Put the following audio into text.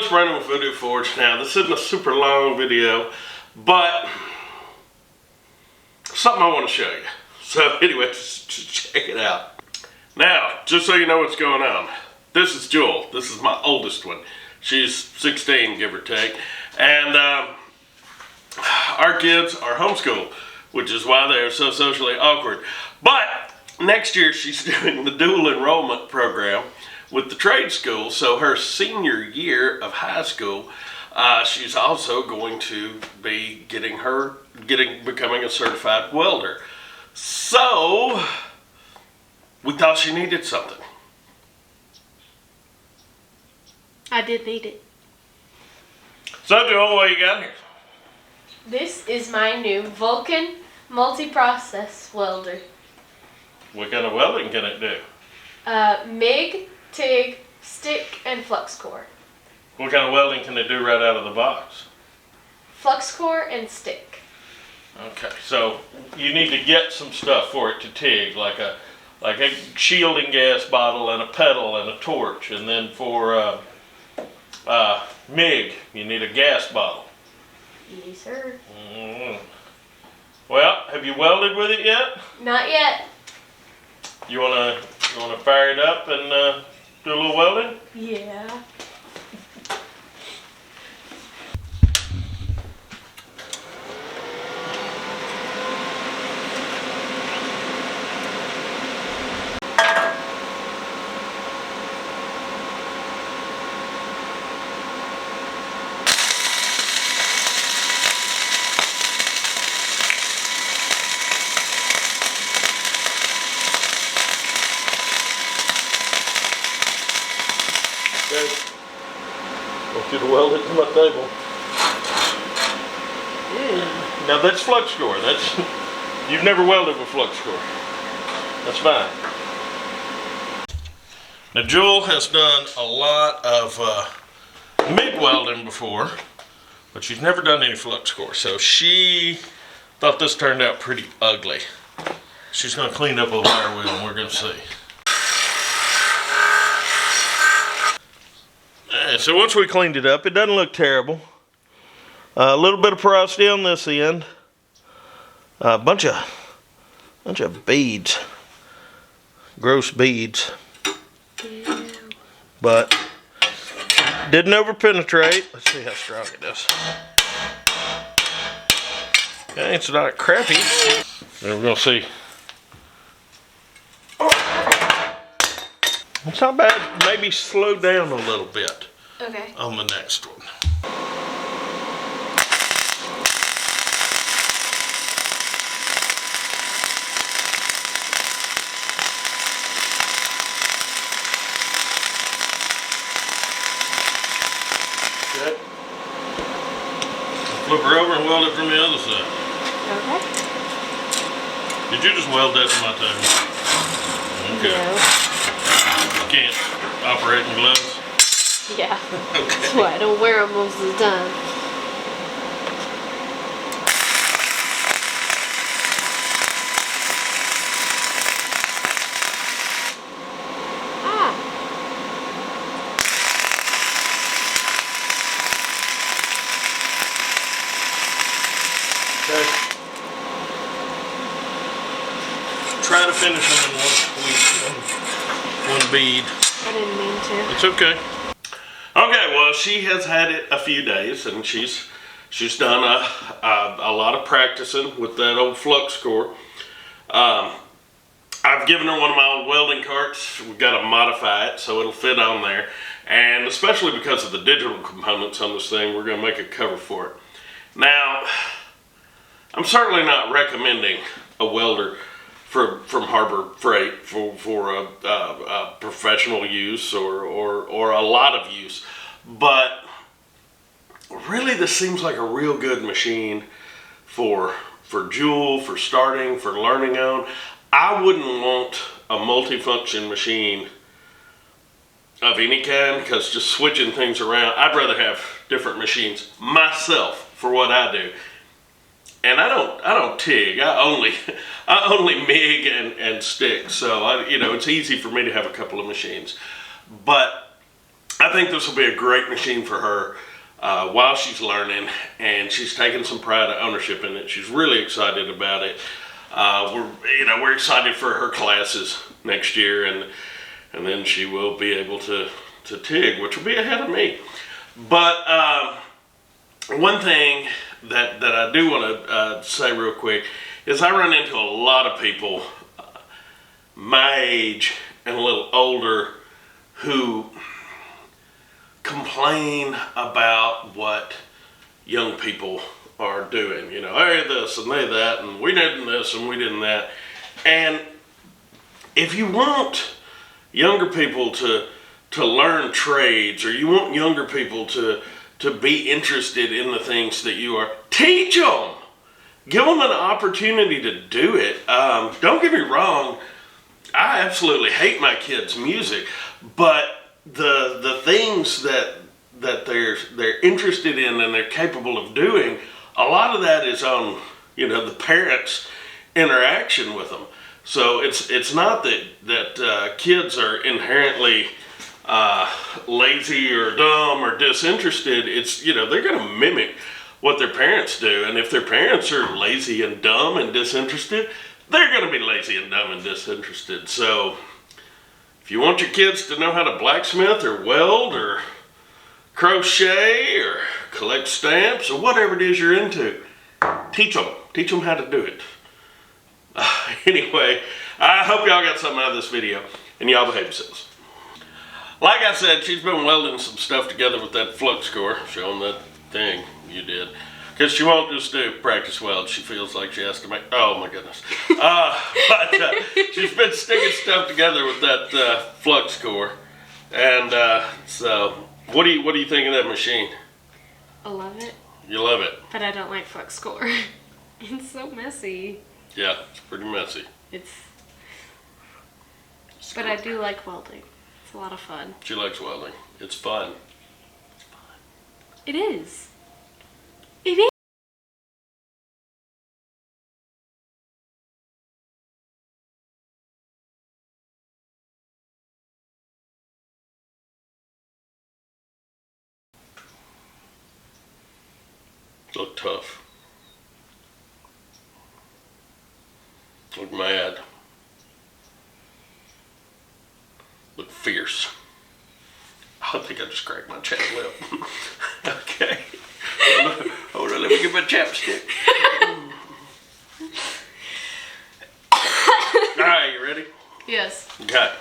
it's Brandon with Voodoo Forge. Now, this isn't a super long video, but something I want to show you. So anyway, just check it out. Now, just so you know what's going on, this is Jewel. This is my oldest one. She's 16, give or take. And our kids are homeschooled, which is why they are so socially awkward. But next year, she's doing the dual enrollment program with the trade school. So her senior year of high school, she's also going to be becoming a certified welder. So we thought she needed something. I did need it. So Joel, what you got here? This is my new Vulcan multi-process welder. What kind of welding can it do? MIG, TIG, stick, and flux core. What kind of welding can it do right out of the box? Flux core and stick. Okay, so you need to get some stuff for it to TIG, like a shielding gas bottle and a pedal and a torch, and then for MIG you need a gas bottle. Yes, sir. Well, have you welded with it yet? Not yet. You wanna fire it up and do a little welding? Yeah. Okay. I want you to weld it to my table. Now that's flux core. You've never welded with flux core. That's fine. Now Jewel has done a lot of MIG welding before, but she's never done any flux core. So she thought this turned out pretty ugly. She's going to clean up a wire wheel and we're going to see. So once we cleaned it up, it doesn't look terrible. A little bit of porosity on this end. A bunch of beads, gross beads. Ew. But didn't over penetrate. Let's see how strong it is. Okay, it's not crappy. And we're gonna see. It's not bad. Maybe slow down a little bit. Okay. On the next one. Okay. Flip her over and weld it from the other side. Okay. Did you just weld that to my table? Okay. No. You can't operate in gloves? Yeah. Okay. That's why I don't wear them most of the time. Ah. Okay. Try to finish them in one bead. I didn't mean to. It's okay. Okay, well, she has had it a few days, and she's done a lot of practicing with that old flux core. I've given her one of my old welding carts. We've got to modify it so it'll fit on there, and especially because of the digital components on this thing, we're going to make a cover for it. Now, I'm certainly not recommending a welder from Harbor Freight for a professional use or a lot of use, but really this seems like a real good machine for Jewel, for starting, for learning on. I wouldn't want a multifunction machine of any kind, because just switching things around, I'd rather have different machines myself for what I do. And I don't TIG. I only MIG and stick. So it's easy for me to have a couple of machines. But I think this will be a great machine for her while she's learning, and she's taking some pride and ownership in it. She's really excited about it. We're excited for her classes next year, and then she will be able to TIG, which will be ahead of me. But one thing that I do want to say real quick is I run into a lot of people my age and a little older who complain about what young people are doing. You know, hey, this and they that, and we did this and we did that. And if you want younger people to learn trades, or you want younger people to be interested in the things that you are, teach them. Give them an opportunity to do it. Don't get me wrong, I absolutely hate my kids' music, but the things that they're interested in and they're capable of doing, a lot of that is on the parents' interaction with them. So it's not that kids are inherently lazy or dumb or disinterested. It's they're going to mimic what their parents do, and if their parents are lazy and dumb and disinterested, they're going to be lazy and dumb and disinterested. So if you want your kids to know how to blacksmith or weld or crochet or collect stamps or whatever it is you're into, teach them how to do it. Anyway, I hope y'all got something out of this video, and y'all behave yourselves. Like I said, she's been welding some stuff together with that flux core, showing that thing you did. Because she won't just do practice weld. She feels like she has to make, oh my goodness. But she's been sticking stuff together with that flux core. And so, what do you think of that machine? I love it. You love it? But I don't like flux core. It's so messy. Yeah, it's pretty messy. But I do like welding. It's a lot of fun. She likes welding. It's fun. It is. It is. Look tough. Look mad. Look fierce. I think I just cracked my chap lip. Okay. Hold on, let me get my chapstick. Alright, you ready? Yes. Okay.